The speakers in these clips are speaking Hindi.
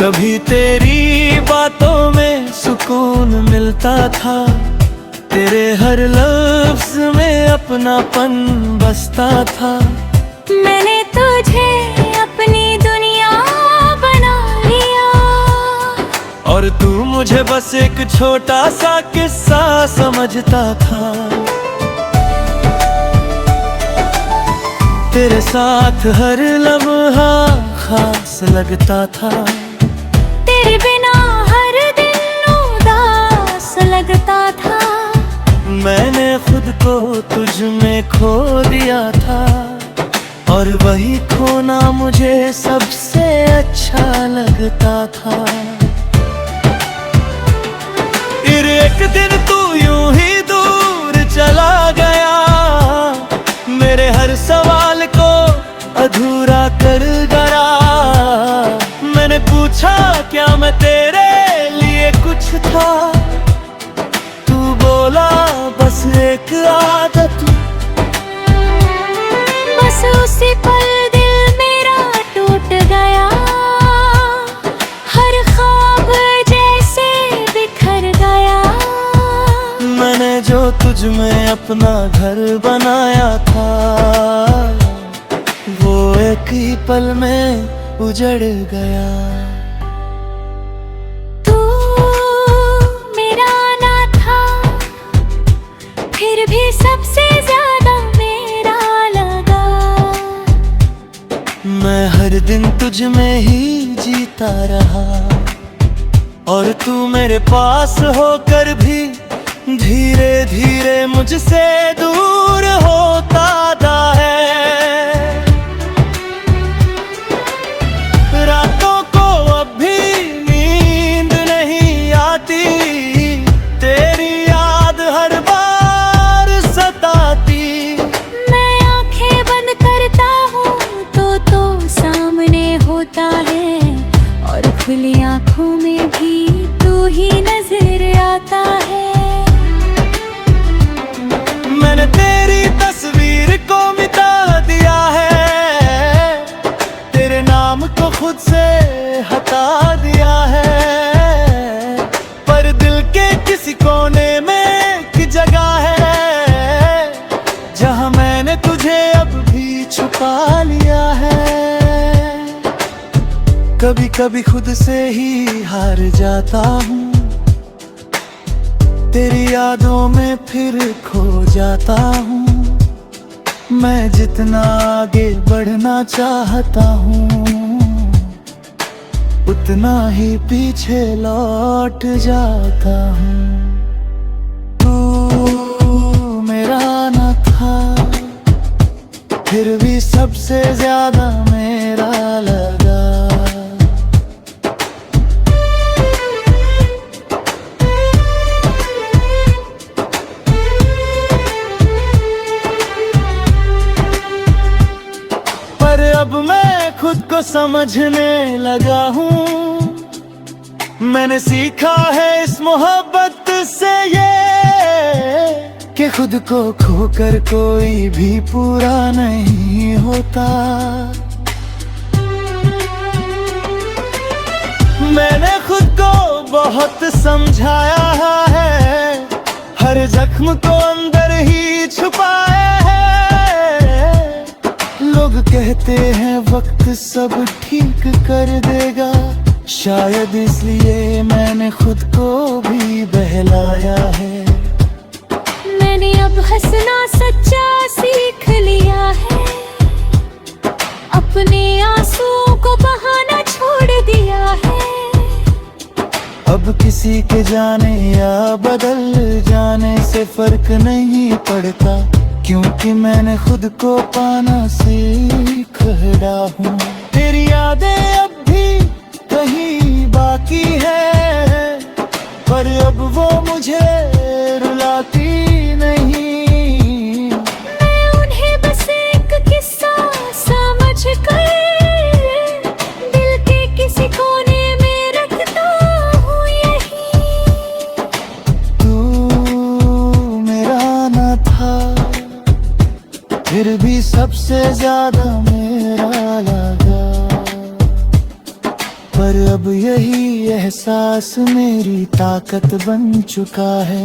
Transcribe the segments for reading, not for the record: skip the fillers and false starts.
कभी तेरी बातों में सुकून मिलता था, तेरे हर लफ्ज में अपनापन बसता था। मैंने तुझे अपनी दुनिया बना लिया, और तू मुझे बस एक छोटा सा किस्सा समझता था। तेरे साथ हर लम्हा खास लगता था, तेरे बिना हर दिन उदास लगता था। मैंने खुद को तुझ में खो दिया था, और वही खोना मुझे सबसे अच्छा लगता था। फिर एक दिन तू यूं ही दूर चला गया, मेरे हर सवाल को अधूरा कर गया। मैंने पूछा क्या मैं तेरे लिए कुछ था, तू बोला बस एक आदत। बस उसी पल दिल मेरा टूट गया, हर ख्वाब जैसे बिखर गया। मैंने जो तुझ में अपना घर बनाया था, वो एक ही पल में उजड़ गया। तू मेरा ना था, फिर भी सबसे ज्यादा मेरा लगा। मैं हर दिन तुझ में ही जीता रहा, और तू मेरे पास होकर भी धीरे धीरे मुझसे दूर होता है। रातों को अब भी नींद नहीं आती, तेरी याद हर बार सताती। मैं आंखें बंद करता हूँ तो सामने होता है, और खुली आंखों में भी तू ही नजर आता है। मैंने तेरी तस्वीर को मिटा दिया है, तेरे नाम को खुद से हटा दिया है। पर दिल के किसी कोने में एक जगह है, जहां मैंने तुझे अब भी छुपा लिया है। कभी कभी खुद से ही हार जाता हूँ, तेरी यादों में फिर खो जाता हूँ। मैं जितना आगे बढ़ना चाहता हूँ, उतना ही पीछे लौट जाता हूँ। तू मेरा न था, फिर भी सबसे ज्यादा मेरा लगा। अब मैं खुद को समझने लगा हूँ, मैंने सीखा है इस मोहब्बत से ये, कि खुद को खोकर कोई भी पूरा नहीं होता। मैंने खुद को बहुत समझाया है, हर जख्म को अंदर ही छुपाया है। लोग कहते हैं वक्त सब ठीक कर देगा, शायद इसलिए मैंने खुद को भी बहलाया है। मैंने अब हंसना सच्चा सीख लिया है, अपने आंसुओं को बहाना छोड़ दिया है। अब किसी के जाने या बदल जाने से फर्क नहीं पड़ता, क्योंकि मैंने खुद को पाना सीख रहा हूँ। तेरी यादें अब भी कहीं बाकी है, पर अब वो मुझे रुलाती नहीं। मैं उन्हें बस एक किस्सा समझ कर दिल के किसी कोने में रखता हूँ यही। तू मेरा न था, फिर भी सबसे ज्यादा मेरा लगा। पर अब यही एहसास मेरी ताकत बन चुका है।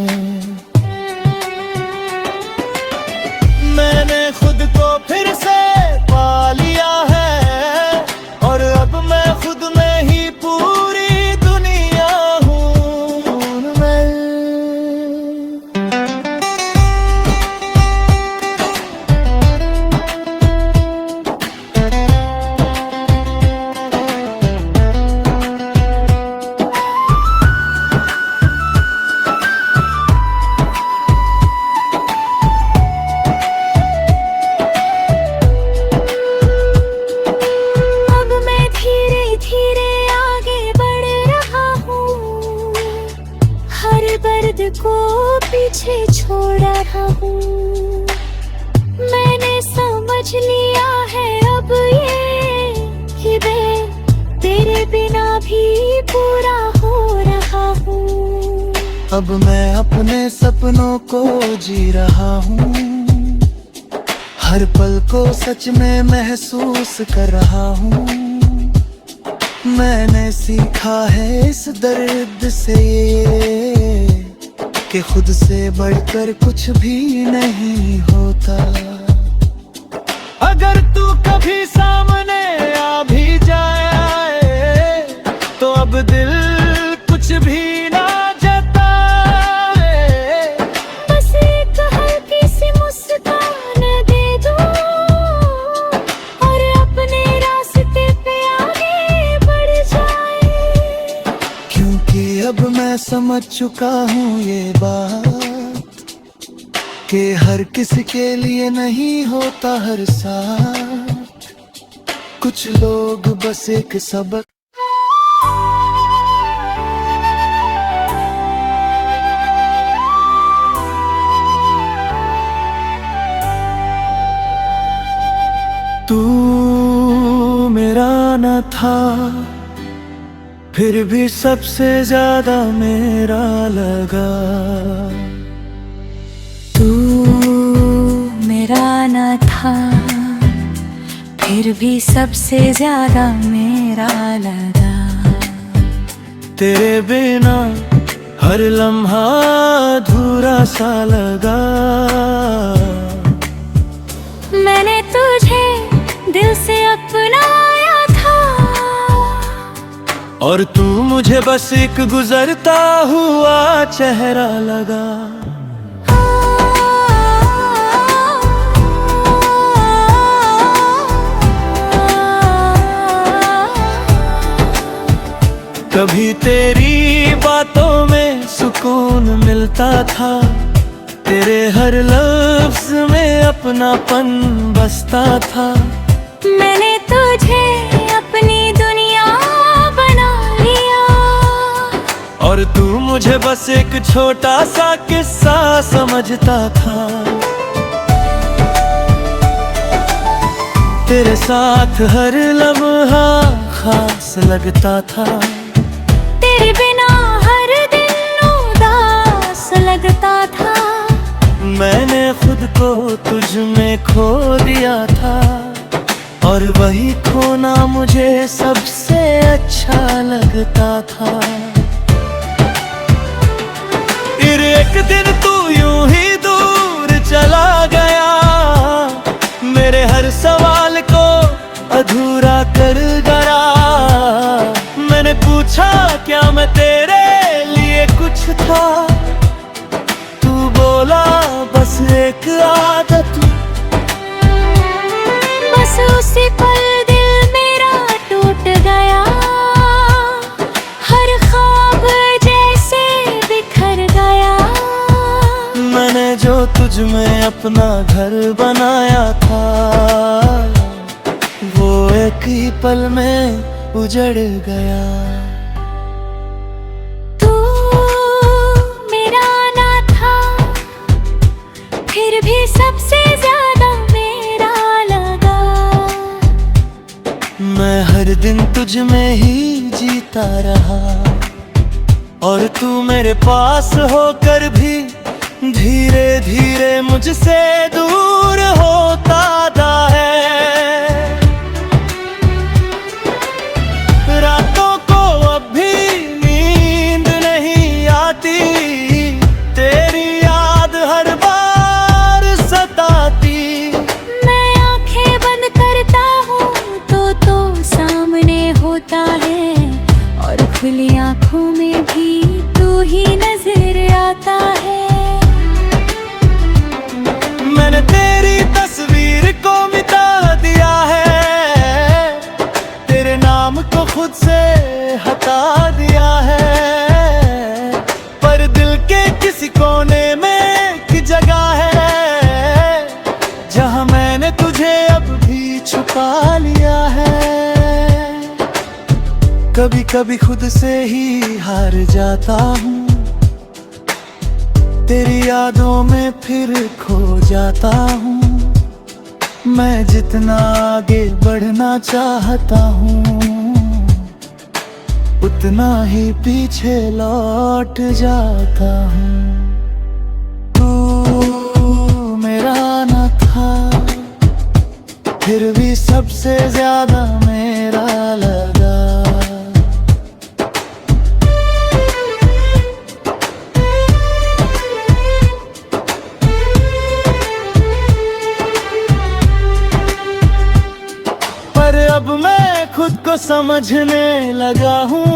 मैंने खुद को फिर से पा लिया है और अब मैं खुद में ही पूरी दुनिया हूँ मैं। दर्द को पीछे छोड़ रहा हूँ। मैंने समझ लिया है अब ये कि मैं तेरे बिना भी पूरा हो रहा हूँ। अब मैं अपने सपनों को जी रहा हूँ, हर पल को सच में महसूस कर रहा हूँ। मैंने सीखा है इस दर्द से कि खुद से बढ़कर कुछ भी नहीं होता। अगर तू कभी सामने आ भी जाए तो अब दिल कुछ भी ना जताए। बस एक हल्की सी मुस्कान दे दो और अपने रास्ते पे आगे बढ़ जाए। क्योंकि अब मैं समझ चुका हूँ ये बात कि हर किसी के लिए नहीं होता हर साथ। कुछ लोग बस एक सबक तू मेरा न था फिर भी सबसे ज्यादा मेरा लगा। तू मेरा न था फिर भी सबसे ज्यादा मेरा लगा। तेरे बिना हर लम्हा अधूरा सा लगा। मैंने तुझे दिल से अपनाया था और तू मुझे बस एक गुजरता हुआ चेहरा लगा। कभी तेरी बातों में सुकून मिलता था, तेरे हर लफ्ज में अपनापन बसता था। मैंने तुझे अपनी दुनिया बना लिया और तू मुझे बस एक छोटा सा किस्सा समझता था। तेरे साथ हर लम्हा खास लगता था। तेरे बिना हर दिन उदास लगता था। मैंने खुद को तुझ में खो दिया था और वही खोना मुझे सबसे अच्छा लगता था। फिर एक दिन तू यूं ही दूर चला गया, मेरे हर सवाल को अधूरा कर गया। मैंने पूछा क्या मैं तेरे लिए कुछ था, तू बोला बस एक आदत। बस उसी पल दिल मेरा टूट गया, हर ख्वाब जैसे बिखर गया। मैंने जो तुझ में अपना घर बनाया था, वो एक ही पल में उजड़ गया। तू मेरा ना था फिर भी सबसे ज्यादा मेरा लगा। मैं हर दिन तुझ में ही जीता रहा और तू मेरे पास होकर भी धीरे धीरे मुझसे दूर होता है। रातों को कभी कभी खुद से ही हार जाता हूँ, तेरी यादों में फिर खो जाता हूँ। मैं जितना आगे बढ़ना चाहता हूँ, उतना ही पीछे लौट जाता हूँ। तू मेरा न था, फिर भी सबसे ज्यादा मेरा लगा। पर अब मैं खुद को समझने लगा हूँ,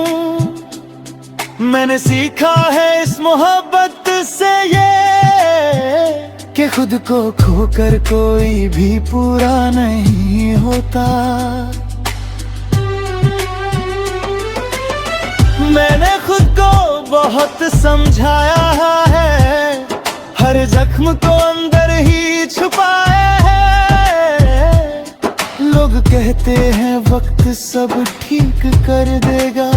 मैंने सीखा है इस मोहब्बत से ये कि खुद को खोकर कोई भी पूरा नहीं होता। मैंने खुद को बहुत समझाया है, हर जख्म को अंदर ही छुपाया है। लोग कहते हैं वक्त सब ठीक कर देगा,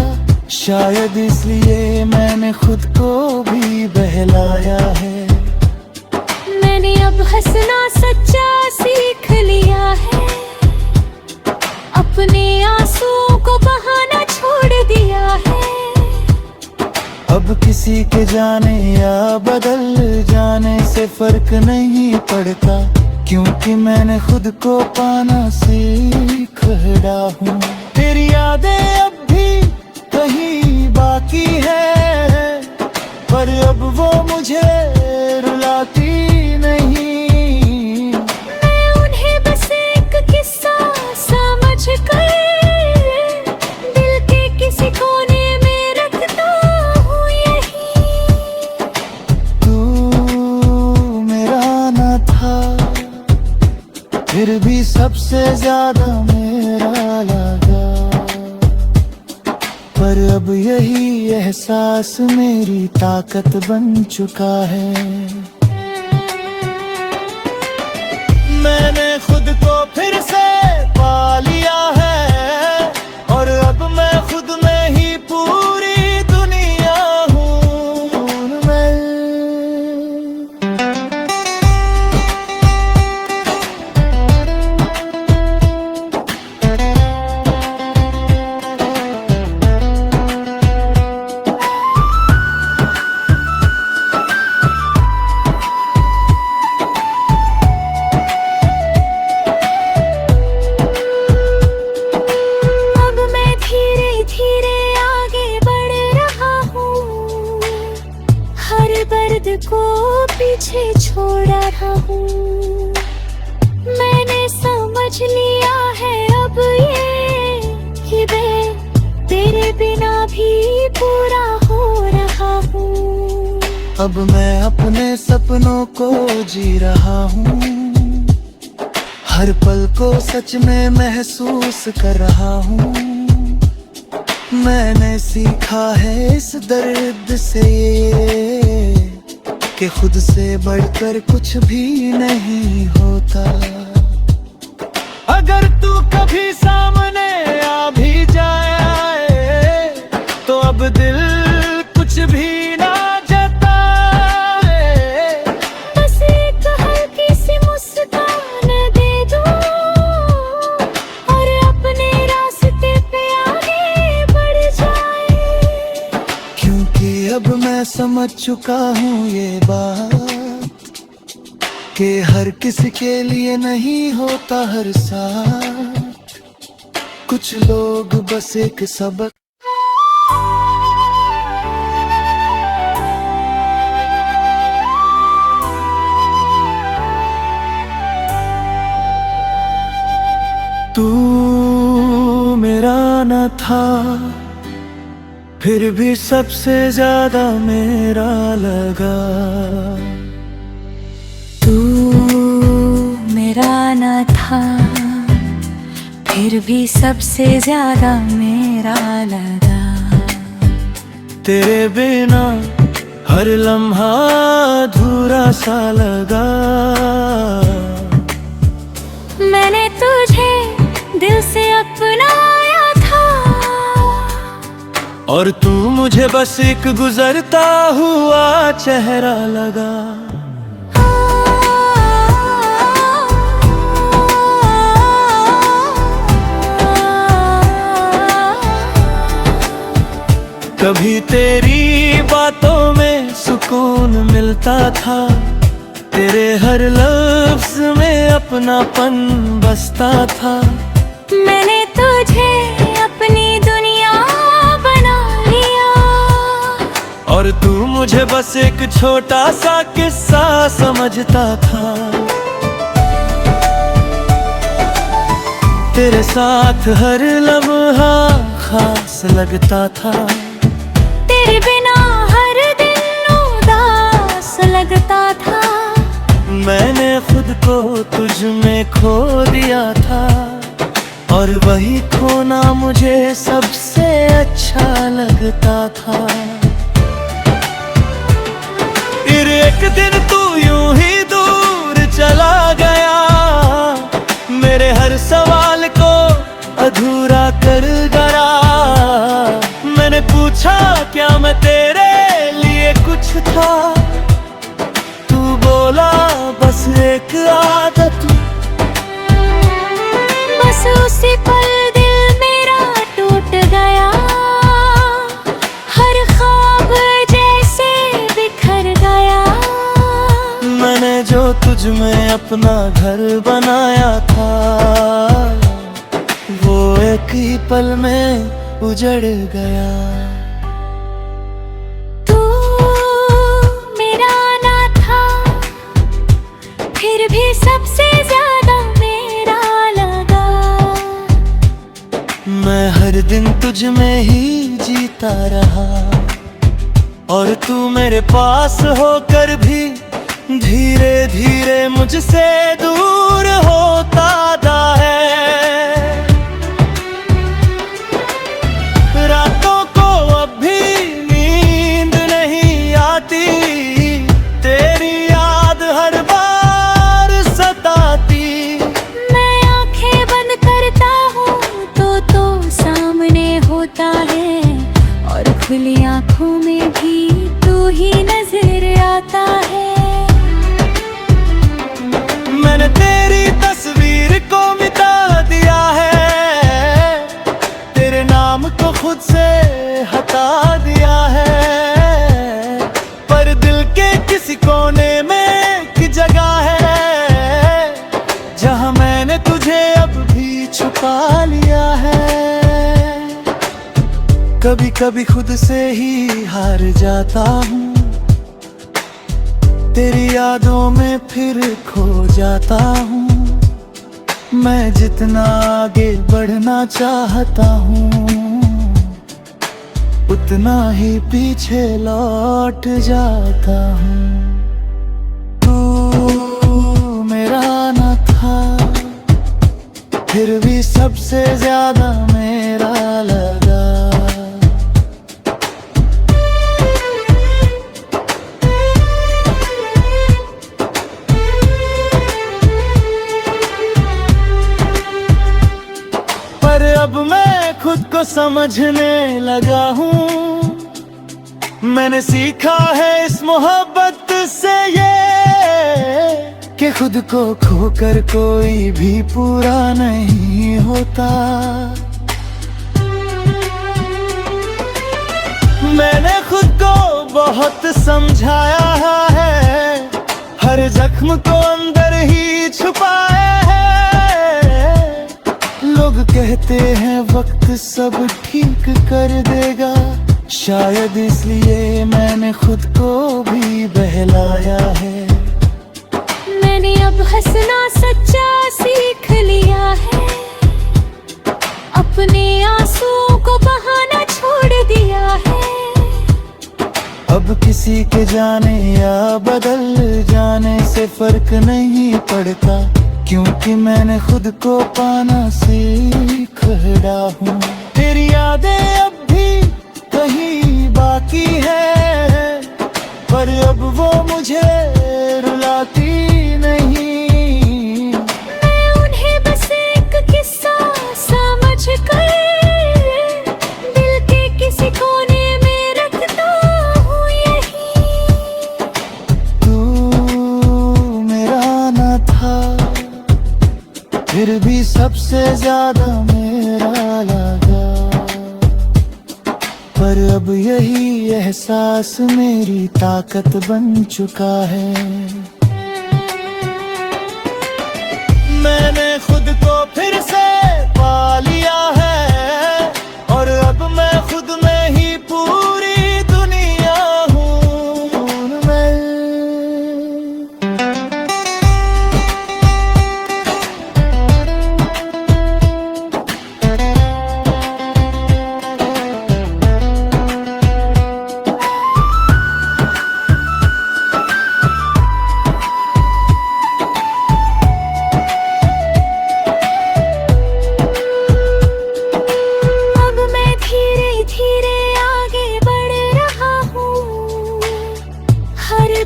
शायद इसलिए मैंने खुद को भी बहलाया है। मैंने अब हंसना सच्चा सीख लिया है, अपने आंसुओं को बहाना छोड़ दिया है। अब किसी के जाने या बदल जाने से फर्क नहीं पड़ता, क्योंकि मैंने खुद को पाना सीख रहा हूँ। तेरी यादें अब भी कहीं बाकी है, पर अब वो मुझे रुलाती नहीं। मैं उन्हें बस एक किस्सा समझ कर दिल के किसी कोने में रखता हूँ यही। तू मेरा न था, फिर भी सबसे ज्यादा मेरा लगा। पर अब यही एहसास मेरी ताकत बन चुका है। मैंने खुद को फिर से पा लिया है, और अब मैं खुद में ही पूरी दुनिया हूँ मैं। को पीछे छोड़ रहा हूँ। मैंने समझ लिया है अब ये कि मैं तेरे बिना भी पूरा हो रहा हूँ। अब मैं अपने सपनों को जी रहा हूँ, हर पल को सच में महसूस कर रहा हूँ। मैंने सीखा है इस दर्द से कि खुद से बढ़कर कुछ भी नहीं होता। अगर तू कभी सामने आ भी जाए तो अब दिल कुछ भी ना जताए। बस एक हल्की सी मुस्कान दे दो और अपने रास्ते पे आगे बढ़ जाए। क्योंकि अब मैं समझ चुका हूँ ये बात कि हर किसी के लिए नहीं होता हर साथ। कुछ लोग बस एक सबक तू मेरा न था, फिर भी सबसे ज्यादा मेरा लगा। तू मेरा न था, फिर भी सबसे ज्यादा मेरा लगा। तेरे बिना हर लम्हा अधूरा सा लगा। मैंने तुझे दिल से अपनाया था, और तू मुझे बस एक गुजरता हुआ चेहरा लगा। कभी तेरी बातों में सुकून मिलता था, तेरे हर लफ्ज में अपनापन बसता था। मैंने तुझे अपनी दुनिया बना लिया, और तू मुझे बस एक छोटा सा किस्सा समझता था। तेरे साथ हर लम्हा खास लगता था, तेरे बिना हर दिन उदास लगता था। मैंने खुद को तुझ में खो दिया था, और वही खोना मुझे सबसे अच्छा लगता था। फिर एक दिन तू यूं ही दूर चला गया, मेरे हर सवाल को अधूरा कर गया। मैंने पूछा क्या मैं तेरे लिए कुछ था, तू बोला बस एक आदत। बस उसी पल दिल मेरा टूट गया, हर ख्वाब जैसे बिखर गया। मैंने जो तुझ में अपना घर बनाया था, वो एक ही पल में उजड़ गया। तू मेरा ना था, फिर भी सबसे ज्यादा मेरा लगा। मैं हर दिन तुझ में ही जीता रहा, और तू मेरे पास होकर भी धीरे धीरे मुझसे दूर होता जा है। रातों को अब भी नींद नहीं आती, तेरी याद हर बार सताती। मैं आंखें बंद करता हूँ तो सामने होता है, और खुली आंखों में भी तू ही नजर आता है। मैंने तेरी तस्वीर को मिटा दिया है, तेरे नाम को खुद से हटा दिया है। पर दिल के किसी कोने में एक जगह है, जहां मैंने तुझे अब भी छुपा लिया है। कभी कभी खुद से ही हार जाता हूँ, तेरी यादों में फिर खो जाता हूँ। मैं जितना आगे बढ़ना चाहता हूँ, उतना ही पीछे लौट जाता हूँ। तू मेरा न था, फिर भी सबसे ज्यादा मेरा लगा। अब मैं खुद को समझने लगा हूँ, मैंने सीखा है इस मोहब्बत से ये, कि खुद को खोकर कोई भी पूरा नहीं होता। मैंने खुद को बहुत समझाया है, हर जख्म को अंदर ही छुपाया है। लोग कहते हैं वक्त सब ठीक कर देगा, शायद इसलिए मैंने खुद को भी बहलाया है। मैंने अब हंसना सच्चा सीख लिया है, अपने आंसुओं को बहाना छोड़ दिया है। अब किसी के जाने या बदल जाने से फर्क नहीं पड़ता, क्योंकि मैंने खुद को पाना सीख रहा हूँ। तेरी यादें अब भी कहीं बाकी है, पर अब वो मुझे रुलाती नहीं। मैं उन्हें बस एक किस्सा समझ कर दिल के किसी कोने सबसे ज्यादा मेरा लगा। पर अब यही एहसास मेरी ताकत बन चुका है। मैंने खुद को फिर से पा लिया है और अब मैं खुद में ही पूरी दुनिया हूँ मैं।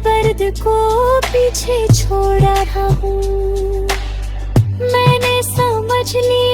दर्द को पीछे छोड़ रहा हूँ। मैंने समझ लिया